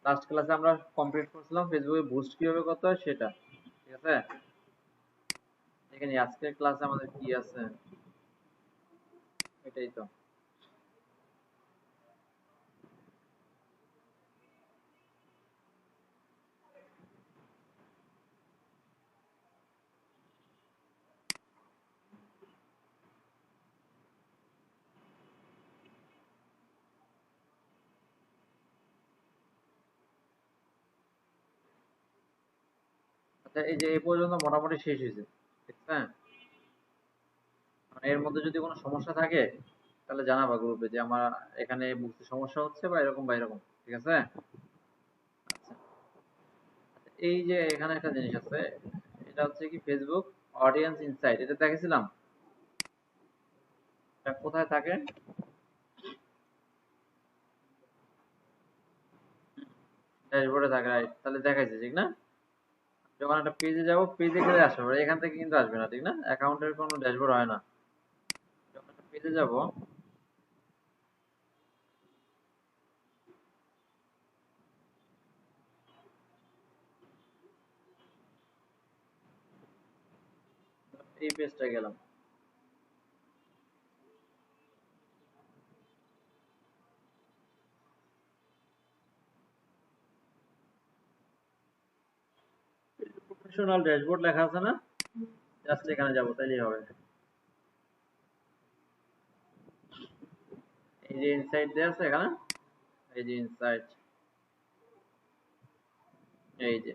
Last ক্লাসে আমরা complete করছিলাম ফেসবুকে বুস্ট কিভাবে করতে হয় সেটা, ঠিক আছে। এখানে আজকের ক্লাসে আমাদের কি আছে, এটাই তো। আচ্ছা, এই যে এই পর্যন্ত মোটামুটি শেষ হয়েছে, ঠিক আছে। এর মধ্যে যদি কোনো সমস্যা থাকে তাহলে জানাবা গ্রুপে যে আমার এখানে বুঝতে সমস্যা হচ্ছে বা এরকম, ঠিক আছে। আচ্ছা, এই যে এখানে একটা জিনিস আছে, এটা হচ্ছে কি ফেসবুক অডিয়েন্স ইনসাইট, এটা দেখেছিলাম। এটা কোথায় থাকে? ড্যাশবোর্ডে থাকে, রাইট। তাহলে দেখাইছে, ঠিক না? যখন একটা পেজে যাব, পেজে গেলে আসবে, এখান থেকে কিন্তু আসবে না, ঠিক না? অ্যাকাউন্টের কোনো ড্যাশবোর্ড হয় না। যখন একটা পেজে যাব, এই পেজটা গেলাম, প্রফেশনাল ড্যাশবোর্ড লেখা আছে না? জাস্ট এখানে যাব, তাইলেই হবে। এই যে ইনসাইট দেয়া আছে এখানে, এই যে ইনসাইট, এই যে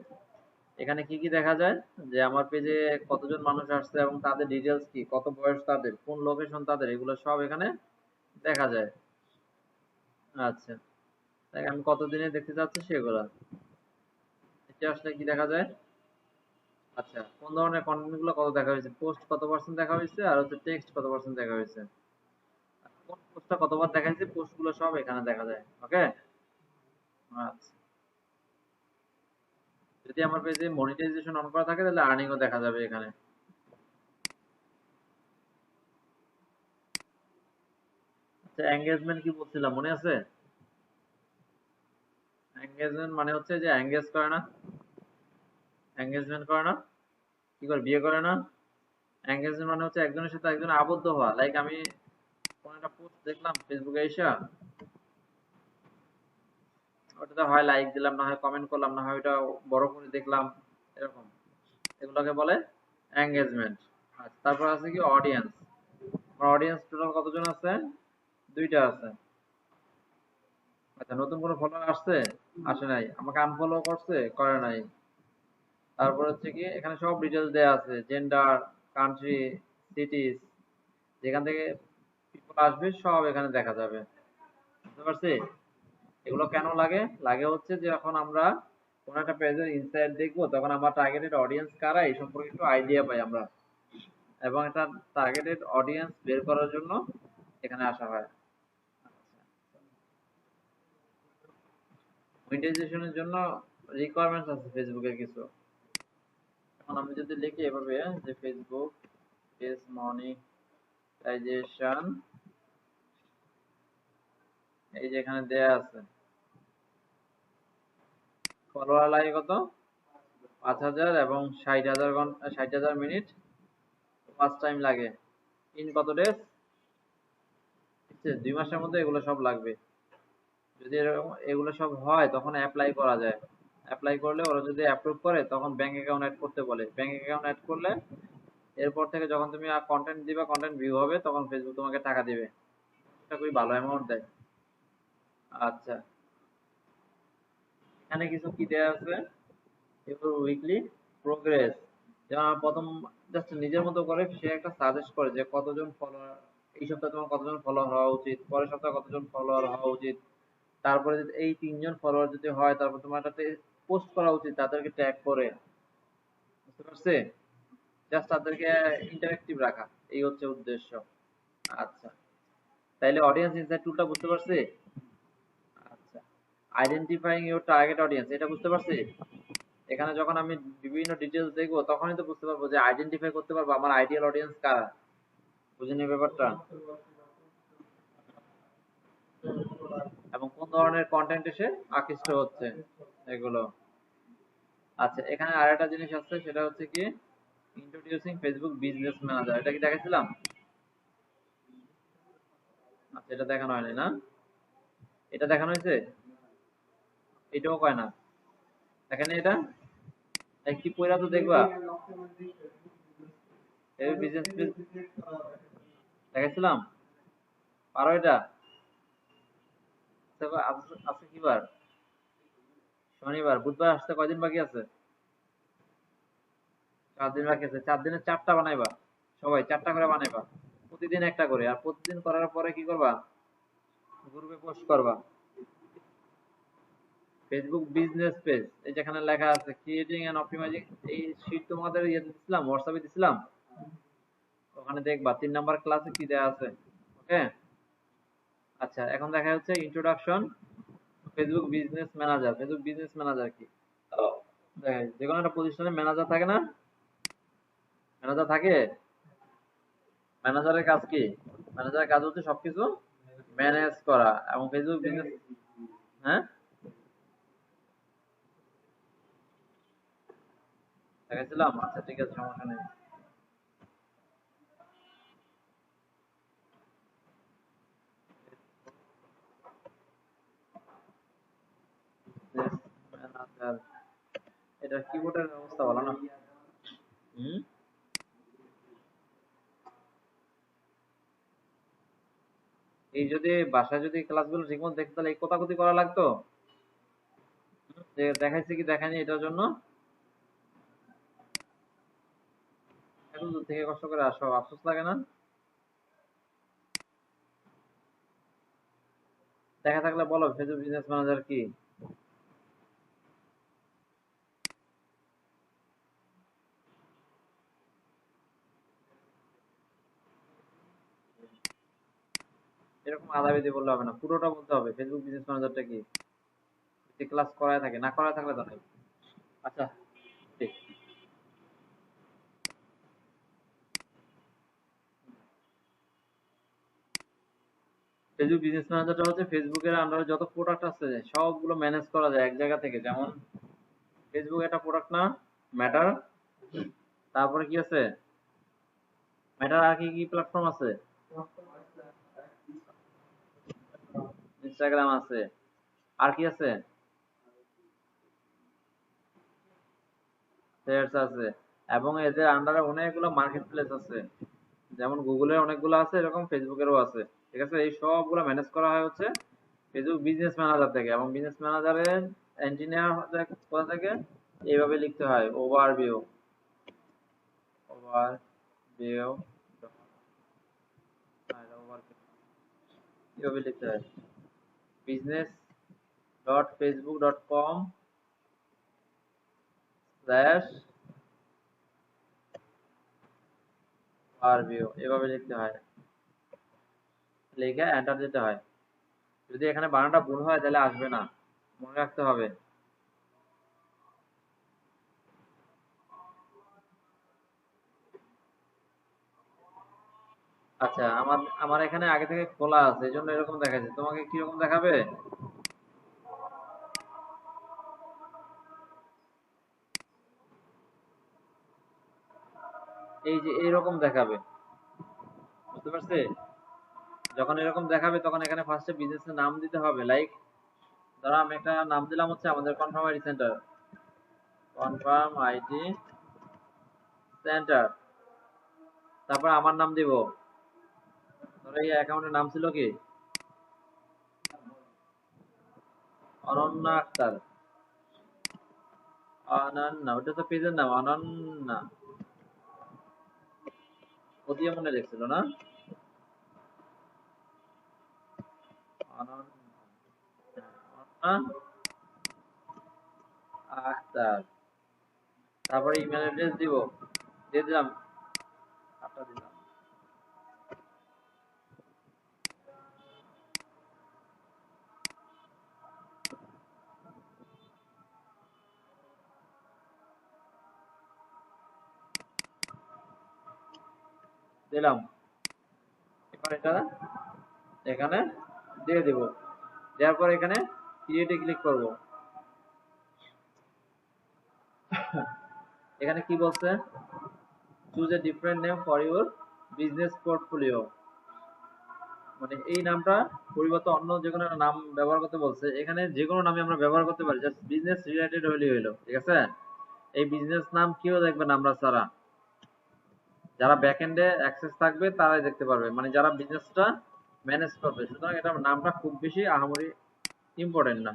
এখানে কি কি দেখা যায়, যে আমার পেজে কতজন মানুষ আসছে এবং তাদের ডিটেলস কি, কত বয়স তাদের, কোন লোকেশন তাদের, এগুলো সব এখানে দেখা যায়। আচ্ছা, তাই আমি কত দিনে দেখতে চাচ্ছি সেগুলা এটা আসলে কি দেখা যায়। আচ্ছা, কোন ধরনের কন্টেন্ট গুলো কত দেখা হয়েছে, পোস্ট কত পার্সেন্ট দেখা হয়েছে, আর হচ্ছে টেক্সট কত পার্সেন্ট দেখা হয়েছে, কোন পোস্টটা কতবার দেখা হয়েছে, পোস্ট গুলো সব এখানে দেখা যায়। ওকে। আচ্ছা, যদি আমার পেজে মনিটাইজেশন অন করা থাকে তাহলে আর্নিং ও দেখা যাবে এখানে। আচ্ছা, এঙ্গেজমেন্ট কি বলছিলাম মনে আছে? এঙ্গেজমেন্ট মানে হচ্ছে যে এঙ্গেজ করে না, এঙ্গেজমেন্ট করে না, কি করে, বিয়ে করে না। এঙ্গেজমেন্ট মানে হচ্ছে একজনের সাথে একজন আবদ্ধ হওয়া, লাইক আমি কোন একটা পোস্ট দেখলাম ফেসবুকে এসে, ওটাতে হয় লাইক দিলাম, না হয় কমেন্ট করলাম, না হয় ওটা বড় করে দেখলাম, এরকম, এগুলোকে বলে এঙ্গেজমেন্ট। আচ্ছা, তারপর আছে কি অডিয়েন্স। আমার অডিয়েন্স টোটাল কতজন আছে? দুইটা আছে। আচ্ছা, নতুন কোনো ফলোয়ার আসছে? আসে নাই। আমাকে আনফলো করছে? করে নাই। তারপর হচ্ছে কি এখানে সব ডিটেলস দেয়া আছে, জেন্ডার, কান্ট্রি, সিটিজ, যেখান থেকে পিপল আসবে সব এখানে দেখা যাবে। বুঝতে পারছি? এগুলো কেন লাগে? লাগে হচ্ছে যে যখন আমরা কোন একটা পেজের ইনসাইট দেখবো, তখন আমার টার্গেটেড অডিয়েন্স কারা এই সম্পর্কে একটু আইডিয়া পাই আমরা, এবং একটা টার্গেটেড অডিয়েন্স বের করার জন্য এখানে আসা হয়। মনিটাইজেশনের জন্য রিকোয়ারমেন্টস আছে ফেসবুকের কিছু। এখন আমি যদি লিখি এভাবে যে ফেসবুক পেজ মনিটাইজেশন, এই যে এখানে দেয়া আছে, ফলোয়ার লাগে কত? 5,000 এবং 60,000 ঘন্টা, 60,000 মিনিট, ওয়াচ টাইম লাগে ইন কত ডেজ, 2 মাসের মধ্যে এগুলো সব লাগবে। যদি এরকম এগুলো সব হয় তখন অ্যাপ্লাই করা যায়। অ্যাপ্লাই করলে ওরা যদি অ্যাপ্রুভ করে তখন ব্যাংক অ্যাকাউন্ট অ্যাড করতে বলে, ব্যাংক অ্যাকাউন্ট অ্যাড করলে এরপর থেকে যখন তুমি কন্টেন্ট দিবা, কন্টেন্ট ভিউ হবে, তখন ফেসবুক তোমাকে টাকা দিবে। এটা খুবই ভালো অ্যামাউন্ট দেয়। আচ্ছা, এখানে কিছু কি দেয়া আছে, এগুলো উইকলি প্রোগ্রেস। যেমন আমার প্রথম জাস্ট নিজের মতো করে সে একটা সাজেস্ট করে যে কতজন ফলোয়ার, এই সপ্তাহে তোমার কতজন ফলোয়ার হওয়া উচিত, পরের সপ্তাহে কতজন ফলোয়ার হওয়া উচিত, তারপরে যদি এই 3 জন ফলোয়ার যদি হয় তারপর তোমার একটা পোস্ট করা উচিত তাদেরকে ট্যাগ করে। বুঝতে পারছে? জাস্ট তাদেরকে ইন্টারেক্টিভ রাখা, এই হচ্ছে উদ্দেশ্য। আচ্ছা, তাইলে অডিয়েন্স ইনসাইট টুলটা বুঝতে পারছি। আচ্ছা, আইডেন্টিফাইং ইউর টার্গেট অডিয়েন্স, এটা বুঝতে পারছি। এখানে যখন আমি বিভিন্ন ডিটেলস দেখবো তখনই তো বুঝতে পারবো যে আইডেন্টিফাই করতে পারবো আমার আইডিয়াল অডিয়েন্স কারা। বুঝিনি ব্যাপারটা? এবং কোন ধরনের কন্টেন্ট এসে আকৃষ্ট হচ্ছে এগুলো। আচ্ছা, এখানে আরেকটা জিনিস আছে, সেটা হচ্ছে কি ইন্ট্রোডিউসিং ফেসবুক বিজনেস ম্যানেজার। এটা কি দেখাইছিলাম? আচ্ছা, এটা দেখানো হয়নি না? এটা দেখানো হয়েছে? এটাও কয় না। দেখেন এটা কি পয়রা তো দেখবা, এই বিজনেস দেখাইছিলাম। পারো এটা? আজকে কি বার? শনিবার। বুধবার আসতে কয়দিন বাকি আছে? 4 দিন বাকি আছে। 4 দিনে 4টা বানাইবা, সবাই 4টা করে বানাইবা, প্রতিদিন একটা করে। আর প্রতিদিন করার পরে কি করবা? গ্রুপে পোস্ট করবা। ফেসবুক বিজনেস পেজ, এই যেখানে লেখা আছে ক্রিয়েটিং এন্ড অপটিমাইজিং, এই শীট তোমাদের ইয়েতে দিছিলাম, হোয়াটসঅ্যাপে দিছিলাম। ওখানে দেখবা 3 নাম্বার ক্লাসে কি দেয়া আছে। ওকে। আচ্ছা, এখন দেখা যাচ্ছে introduction Facebook business manager. Facebook business manager কি? দেখেন, যে কোনো একটা প্রতিষ্ঠানে ম্যানেজার থাকে না? ম্যানেজার থাকে। ম্যানেজারের কাজ কি? ম্যানেজারের কাজ হচ্ছে সবকিছু ম্যানেজ করা। এবং ফেসবুক বিজনেস, হ্যাঁ দেখাইছিলাম। আচ্ছা ঠিক আছে, সমস্যা নেই। ম্যানেজার, এটা কিবোর্ডের অবস্থা ভালো না। হুম। এই যদি বাসায় যদি ক্লাসগুলো ঠিকমতো দেখতে, তাহলে এই কোথাকুতি করা লাগতো। যে দেখাইছে কি দেখায়নি এটার জন্য এত দূর থেকে কষ্ট করে আসো, আফসোস লাগে না? দেখা থাকলে বলো ফেসবুক বিজনেস ম্যানেজার কি। এরকম আধা বেশি বললে হবে না, পুরোটা বলতে হবে ফেসবুক বিজনেস ম্যানেজারটা কি। যদি ক্লাস করায় থাকে, না করায় থাকলে তো নাই। আচ্ছা ঠিক। ফেসবুক বিজনেস ম্যানেজারটা হচ্ছে ফেসবুকের আন্ডারে যত প্রোডাক্ট আছে সবগুলো ম্যানেজ করা যায় এক জায়গা থেকে। যেমন ফেসবুক একটা প্রোডাক্ট না? ম্যাটার। তারপরে কি আছে? ম্যাটার আর কি কি প্ল্যাটফর্ম আছে? ইনস্টাগ্রাম আছে। আর কি আছে? থ্রেডস আছে। এবং এদের আন্ডারে অনেকগুলো মার্কেট প্লেস আছে। যেমন গুগলের অনেকগুলো আছে, এরকম ফেসবুকেরও আছে। ঠিক আছে, এই সবগুলো ম্যানেজ করা হয় হচ্ছে ফেসবুক বিজনেস ম্যানেজার থেকে। এবং বিজনেস ম্যানেজারের ইঞ্জিনিয়ার কোথা থেকে? এইভাবে লিখতে হয়, ওভারভিউ। ওভারভিউ এইভাবে লিখতে হয়, business dot Facebook dot com slash overview, এভাবে লিখতে হয়। লিখে এন্টার দিতে হয়। যদি এখানে বানানটা ভুল হয় তাহলে আসবে না, মনে রাখতে হবে। আচ্ছা, আমার আমার এখানে আগে থেকে খোলা আছে, এই জন্য এরকম দেখাচ্ছে। তোমাকে কিরকম দেখাবে? এই যে এইরকম দেখাবে, বুঝতে পারছে? যখন এরকম দেখাবে তখন এখানে ফার্স্টে বিজনেসের নাম দিতে হবে। লাইক ধরো আমি একটা নাম দিলাম হচ্ছে আমাদের confirm ID centre. Confirm ID centre. তারপর আমার নাম দিব। ধরো এই অ্যাকাউন্টের নাম ছিল কি? অনন্যা আক্তার। অনন্যা, ওটা তো পেজের নাম অনন্যা। ওদিয়া মনে লিখছিল না? অনন্যা আক্তার। তারপরে ইমেল অ্যাড্রেস দিব, দিয়ে দিলাম, আটটা দিলাম, দিলাম। এবার এটা এখানে দিয়ে দিব। দেওয়ার পর এখানে ক্রিয়েটে ক্লিক করব। এখানে কি বলছে, choose a different name for your business portfolio, মানে এই নামটা পরিবর্তে অন্য যে কোনো একটা নাম ব্যবহার করতে বলছে। এখানে যে কোনো নামে আমরা ব্যবহার করতে পারি, জাস্ট বিজনেস রিলেটেড হইলেই হইলো, ঠিক আছে। এই বিজনেস নাম কেউ দেখবে না আমরা ছাড়া, যারা ব্যাকএন্ডে অ্যাক্সেস থাকবে তারাই দেখতে পারবে, মানে যারা বিজনেসটা ম্যানেজ করবে। সুতরাং এটা নামটা খুব বেশি আহামরি ইম্পর্টেন্ট না।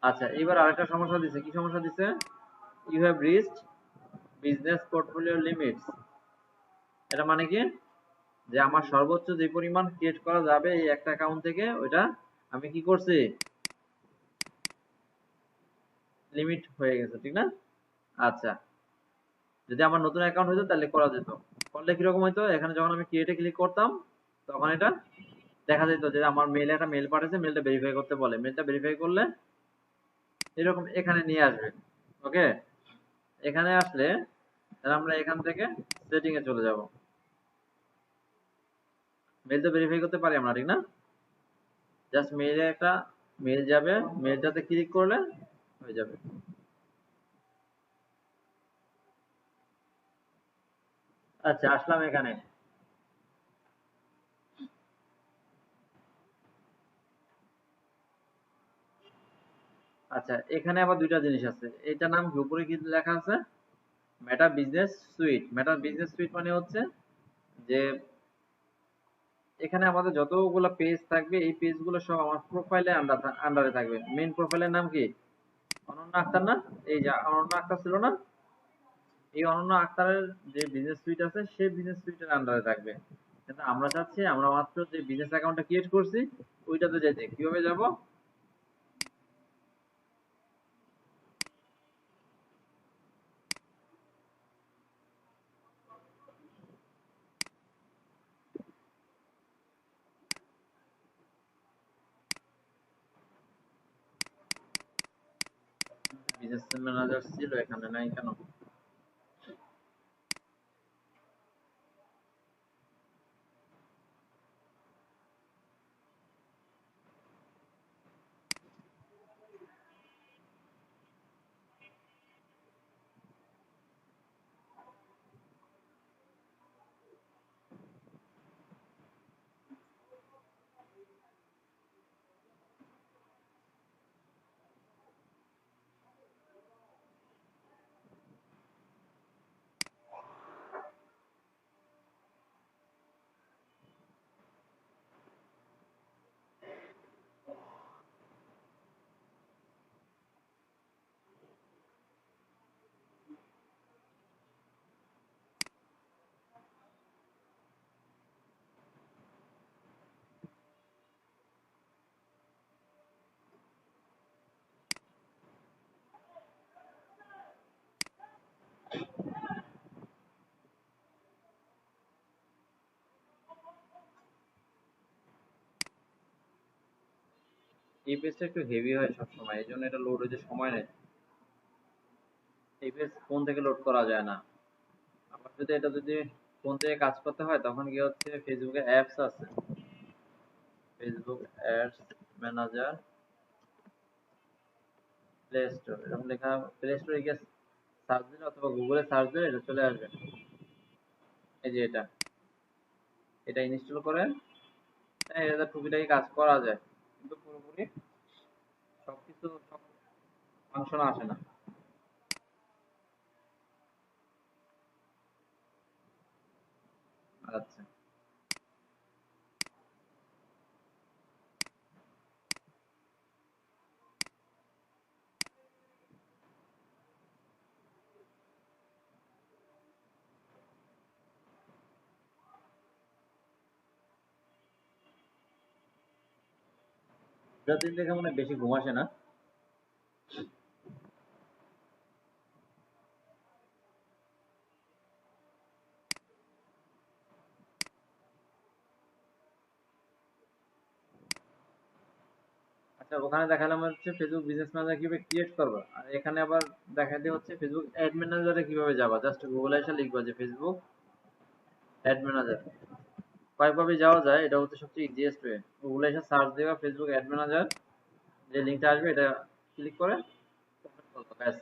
আচ্ছা, এবার আরেকটা সমস্যা দিছে, কি সমস্যা দিছে, you have reached business portfolio limits. এটা মানে কি, যে আমার সর্বোচ্চ যে পরিমাণ ক্রিয়েট করা যাবে এই একটা অ্যাকাউন্ট থেকে, ওইটা আমি কি করছি, লিমিট হয়ে গেছে, ঠিক না। আচ্ছা, যদি আমার নতুন অ্যাকাউন্ট হইতো তাহলে করা যেত। করলে কিরকম হইতো, এখানে যখন আমি ক্রিয়েটে ক্লিক করতাম তখন এটা দেখা যেত যে আমার মেইলে একটা মেল পাঠিয়েছে, মেলটা ভেরিফাই করতে বলে, মেলটা ভেরিফাই করলে এরকম এখানে নিয়ে আসবে। ওকে, এখানে আসলে আমরা এখান থেকে সেটিং এ চলে যাব। মেল তো ভেরিফাই করতে পারি আমরা, ঠিক না। জাস্ট মেইলে একটা মেল যাবে, মেলটাতে ক্লিক করলে হয়ে যাবে। আচ্ছা, আসলাম এখানে। আচ্ছা, এখানে আবার দুইটা জিনিস আছে, এটা নাম কি উপরে কি লেখা আছে, মেটা বিজনেস সুইট। মেটা বিজনেস সুইট মানে হচ্ছে যে এখানে আমাদের যতগুলো পেজ থাকবে এই পেজগুলো সব আমার প্রোফাইলে আন্ডারে থাকবে। মেইন প্রোফাইলের নাম কি, অনন্য আক্তার না, এই যে অনন্য আক্তার ছিল না, এই অনন্য আক্তারের যে বিজনেস সুইট আছে সেই বিজনেস সুইটের আন্ডারে থাকবে। কিন্তু আমরা চাচ্ছি আমরা মাত্র যে বিজনেস অ্যাকাউন্টটা ক্রিয়েট করছি ওইটাতে যাইতে, কিভাবে যাব, বিজনেস ম্যানেজার ছিল এখানে, নাই কেন। এই পেজটা একটু হেভি হয় সবসময়, এই জন্য এটা লোড হইতে সময় নেয়। এই পেজ ফোন থেকে লোড করা যায় না। আবার যদি এটা যদি ফোন থেকে কাজ করতে হয় তখন কি হচ্ছে, ফেসবুকে অ্যাপস আছে, Facebook ads manager play store, এরকম লেখা, প্লে স্টোরে গিয়ে সার্চ দিলে অথবা গুগলে সার্চ দিলে এটা চলে আসবে। এই যে এটা, এটা ইনস্টল করে এটা টুকিটাকি কাজ করা যায়, কিন্তু পুরোপুরি সবকিছু সব ফাংশন আসে না। আচ্ছা, দিন দেখে মনে হয় বেশি ঘুম আসে না। আচ্ছা, ওখানে দেখালাম হচ্ছে ফেসবুক বিজনেস ম্যানেজার কিভাবে ক্রিয়েট করবে, আর এখানে আবার দেখাতে হচ্ছে ফেসবুক অ্যাড ম্যানেজারে কিভাবে যাবা। জাস্ট গুগলে এসে লিখবা যে ফেসবুক অ্যাড ম্যানেজার, কয়েকভাবে যাওয়া যায়, এটা হচ্ছে সবচেয়ে ইজিয়েস্ট ওয়ে। গুগলে এসে সার্চ দিবা ফেসবুক অ্যাড ম্যানেজার, যে লিঙ্কটা আসবে এটা ক্লিক করে ব্যাস,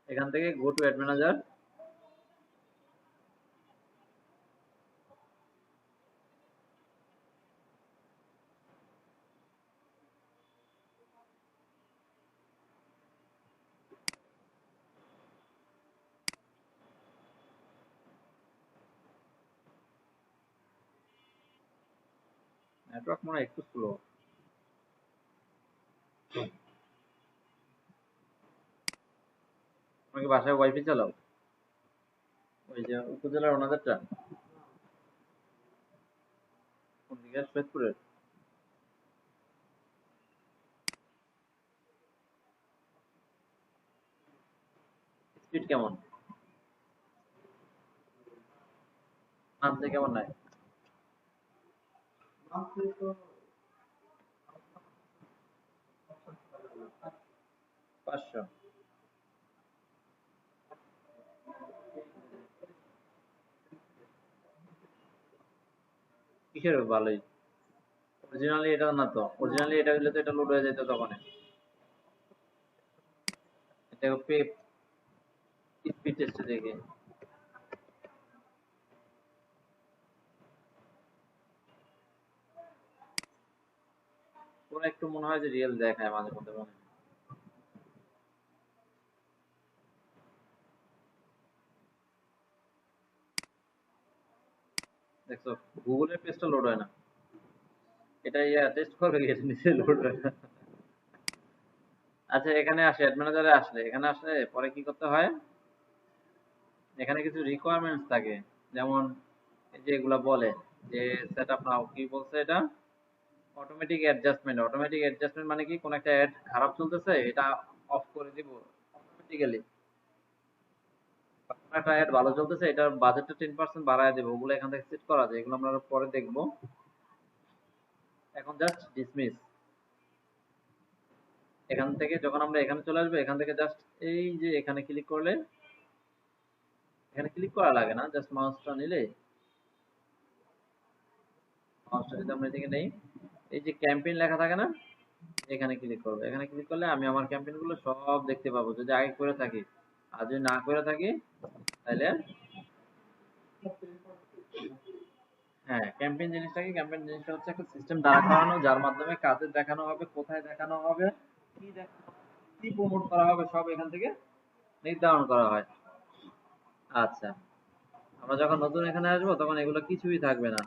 এখান থেকে go to add manager. Network মনে হয় একটু স্লো। তোমাকে বাসায় ওয়াইফাই চালাও? ওই যে উপজেলার ওনাদেরটা? কোন দিকে? সৈয়দপুরের? স্পিড কেমন? নামতে কেমন নাই? 500? কিসের ভালোই? অরিজিনালি এটা না তো, অরিজিনালি এটা হইলে তো এটা লোড হয়ে যেত তখন। এটা পে স্পিড টেস্টে দেখে ওরা একটু মনে হয় যে রিয়েল দেখায় মাঝে মধ্যে মনে হয়। দেখছো গুগলের পেজটা লোড হয় না, এটা ইয়া টেস্ট করবে গেছে নিচে লোড হয় না। আচ্ছা এখানে আসে, অ্যাড ম্যানেজারে আসলে, এখানে আসলে পরে কি করতে হয়, এখানে কিছু রিকোয়ারমেন্টস থাকে। যেমন এই যে এগুলা বলে যে সেট আপ নাও, কি বলছে এটা, অটোমেটিক অ্যাডজাস্টমেন্ট। অটোমেটিক অ্যাডজাস্টমেন্ট মানে কি, কোন একটা অ্যাড খারাপ চলতেছে এটা অফ করে দিব অটোমেটিক্যালি। কোন একটা অ্যাড ভালো চলতেছে এটার বাজেটটা 10% বাড়ায় দেবো, ওগুলো এখান থেকে সেট করা যায়, এগুলো আমরা পরে দেখবো। এখন জাস্ট ডিসমিস। এখান থেকে যখন আমরা এখানে চলে আসবো, এখান থেকে জাস্ট এই যে এখানে ক্লিক করলে, এখানে ক্লিক করা লাগে না, জাস্ট মাউসটা নিলে, মাউসটা যদি আমরা এদিকে নেই, এই যে ক্যাম্পেইন লেখা থাকে না, এখানে ক্লিক করবো। এখানে ক্লিক করলে আমি আমার ক্যাম্পেইন গুলো সব দেখতে পাবো যদি আগে করে থাকি। আর যদি না করে থাকি তাহলে, হ্যাঁ ক্যাম্পেইন জিনিসটা কি, ক্যাম্পেইন জিনিসটা হচ্ছে একটা সিস্টেম দাঁড়া করানো যার মাধ্যমে কাজে দেখানো হবে, কোথায় দেখানো হবে, কি দেখানো হবে, কি প্রমোট করা হবে, সব এখান থেকে নির্ধারণ করা হয়। আচ্ছা, আমরা যখন নতুন এখানে আসবো তখন এগুলো কিছুই থাকবে না।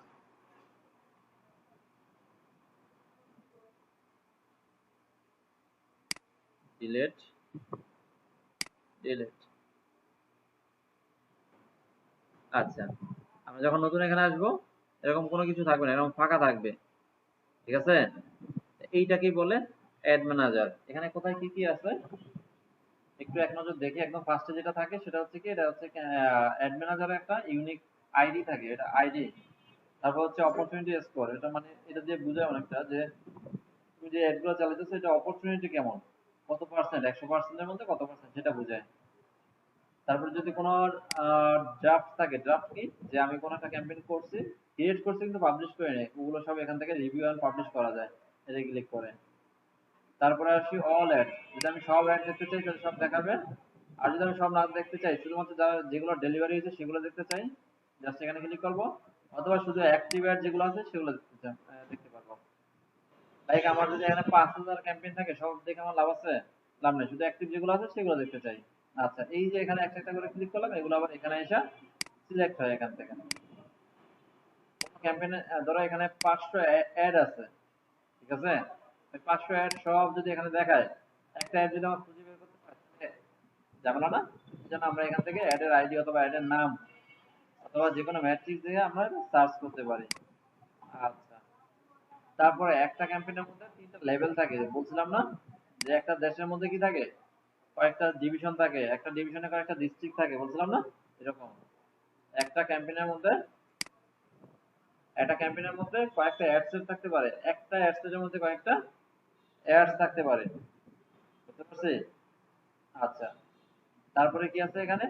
Delete, delete. আচ্ছা, আমরা যখন নতুন এখানে আসবো এরকম কোনো কিছু থাকবে না, এরকম ফাঁকা থাকবে। ঠিক আছে, এইটাকেই বলে অ্যাড ম্যানেজার। এখানে কোথায় কি কি আছে একটু এক নজর দেখি। একদম ফার্স্টে যেটা থাকে সেটা হচ্ছে কি, এটা হচ্ছে অ্যাড ম্যানেজারের একটা ইউনিক আইডি থাকে, এটা আইডি। তারপর হচ্ছে অপরচুনিটি স্কোর, এটা মানে এটা দিয়ে বোঝায় অনেকটা যে তুমি যে অ্যাড গুলো চালাতেছো এটা অপরচুনিটি কেমন, কত পার্সেন্ট, 100%-এর মধ্যে কত পার্সেন্ট সেটা বোঝায়। তারপর যদি কোনো ড্রাফট থাকে, ড্রাফট কি, যে আমি কোনো একটা ক্যাম্পেইন করছি, ক্রিয়েট করছি কিন্তু পাবলিশ করে নেই, ওগুলো সব এখান থেকে রিভিউ এন্ড পাবলিশ করা যায় এটা ক্লিক করে। তারপরে আসি অল অ্যাড, যদি আমি সব অ্যাড দেখতে চাই তাহলে সব দেখাবে। আর যদি আমি সব না দেখতে চাই, শুধুমাত্র যারা যেগুলো ডেলিভারি হয়েছে সেগুলো দেখতে চাই, জাস্ট এখানে ক্লিক করবো। অথবা শুধু অ্যাক্টিভ অ্যাড যেগুলো আছে সেগুলো দেখতে পারবো। লাইক আমার যদি এখানে 5,000 ক্যাম্পেইন থাকে, সব দেখে আমার লাভ আছে? লাভ নেই, শুধু অ্যাক্টিভ যেগুলো আছে সেগুলো দেখতে চাই। আচ্ছা, এই যে এখানে একটা একটা করে ক্লিক করলাম, এগুলো আবার এখানে এসে সিলেক্ট হয় এখান থেকে। ক্যাম্পেইনে ধরো এখানে 500 অ্যাড আছে, ঠিক আছে, 500 অ্যাড সব যদি এখানে দেখায়, একটা অ্যাড যদি আমার খুঁজে বের করতে পারি, ঝামেলা না? যেন আমরা এখান থেকে অ্যাডের আইডি অথবা অ্যাডের নাম অথবা যে কোনো ম্যাট্রিক্স দিয়ে আমরা সার্চ করতে পারি। আচ্ছা, তারপরে একটা ক্যাম্পেইনের মধ্যে তিনটা লেভেল থাকে, বলছিলাম না যে একটা দেশের মধ্যে কি থাকে, কয়েকটা ডিভিশন থাকে, একটা ডিভিশনে কয়েকটা ডিস্ট্রিক্ট থাকে, বলছিলাম না এরকম। একটা ক্যাম্পেইনের মধ্যে, একটা ক্যাম্পেইনের মধ্যে কয়েকটা অ্যাড সেট থাকতে পারে, একটা অ্যাড সেটের মধ্যে কয়েকটা অ্যাডস থাকতে পারে, বুঝতে পারছি? আচ্ছা, তারপরে কি আছে এখানে,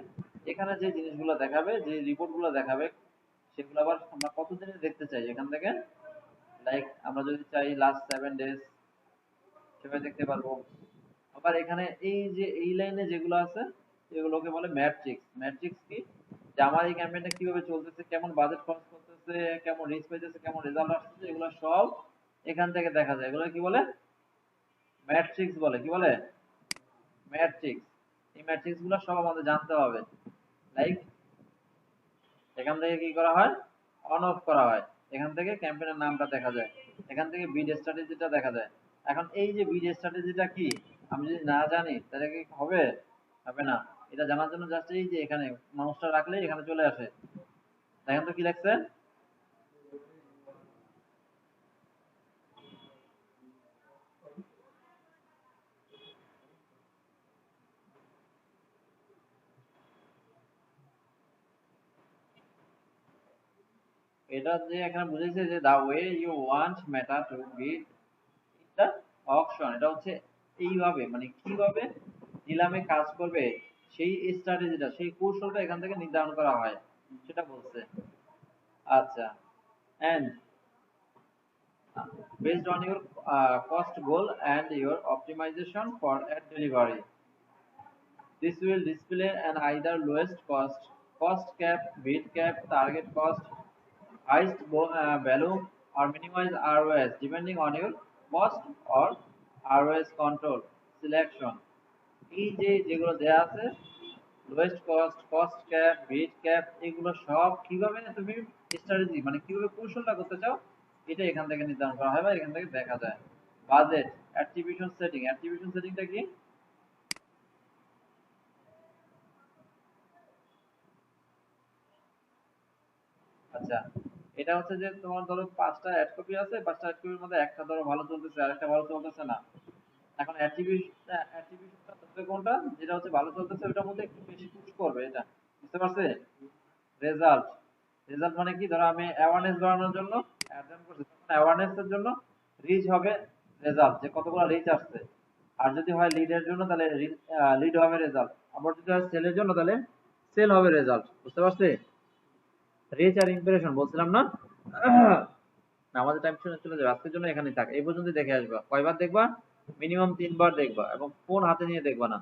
এখানে যে জিনিসগুলো দেখাবে, যে রিপোর্ট গুলো দেখাবে, সেগুলো আবার আমরা কতদিনে দেখতে চাই এখান থেকে, লাইক আমরা যদি চাই লাস্ট 7 days সেভাবে দেখতে পারবো। আবার এখানে এই যে এই লাইনে যেগুলো আছে এগুলোকে বলে ম্যাট্রিক্স। ম্যাট্রিক্স কি, যে আমার এই ক্যাম্পেইনটা কিভাবে চলতেছে, কেমন বাজেট খরচ করতেছে, কেমন রিচ পাইতেছে, কেমন রেজাল্ট আসছে, এগুলো সব এখান থেকে দেখা যায়। এগুলো কি বলে, ম্যাট্রিক্স বলে। কি বলে, ম্যাট্রিক্স। এই ম্যাট্রিক্স গুলো সব আমাদের জানতে হবে। লাইক এখান থেকে কি করা হয়, অন অফ করা হয়। এখান থেকে ক্যাম্পেইনের নামটা দেখা যায়, এখান থেকে বিড স্ট্র্যাটেজিটা দেখা যায়। এখন এই যে বিড স্ট্র্যাটেজিটা কি, আমি যদি না জানি তাহলে কি হবে, হবে না। এটা জানার জন্য জাস্ট এই যে এখানে মাউসটা রাখলেই এখানে চলে আসে। দেখেন তো কি লাগছে, এটা যে এখানে বুঝেছে যে the way you want Meta to bid the auction, এটা হচ্ছে এইভাবে, মানে কিভাবে নিলামে কাজ করবে সেই স্ট্র্যাটেজিটা, সেই কৌশলটা এখান থেকে নির্ধারণ করা হয় সেটা বলছে। আচ্ছা, and based on your cost goal and your optimization for ad delivery, this will display an either lowest cost, cost cap, bid cap, target cost, highest value, or minimize ROS depending on your cost or ROS control selection. এই যে যেগুলো দেয়া আছে, lowest cost, cost cap, বিড cap, এগুলো সব কিভাবে তুমি strategy মানে কিভাবে কৌশলটা করতে চাও এটা এখান থেকে নির্ধারণ করা হয় বা এখান থেকে দেখা যায়। Budget, attribution setting. অ্যাট্রিবিউশন সেটিংটা কি, আচ্ছা এটা হচ্ছে যে তোমার ধরো 5টা অ্যাড কপি আছে, 5টা অ্যাড কপির মধ্যে একটা ধরো ভালো চলতেছে আর একটা ভালো চলতেছে না। এখন অ্যাট্রিবিউশনটা ধরবে কোনটা, যেটা হচ্ছে ভালো চলতেছে ওটার মধ্যে একটু বেশি পুশ করবে এটা, বুঝতে পারছে। রেজাল্ট, রেজাল্ট মানে কি, ধরো আমি অ্যাওয়ারনেস বাড়ানোর জন্য অ্যাড রান করছি, তখন অ্যাওয়ারনেস এর জন্য রিচ হবে রেজাল্ট, যে কতগুলো রিচ আসছে। আর যদি হয় লিডের জন্য তাহলে লিড হবে রেজাল্ট, আবার যদি হয় সেলের জন্য তাহলে সেল হবে রেজাল্ট, বুঝতে পারছি। রিচ আর ইমপ্রেশন বলছিলাম না। না, আমাদের টাইম শুনে চলে যাবে, আজকের জন্য এখানেই থাক, এই পর্যন্ত দেখে আসবা। কয়বার দেখবা, মিনিমাম 3বার দেখবা, এবং ফোন হাতে নিয়ে দেখবা না।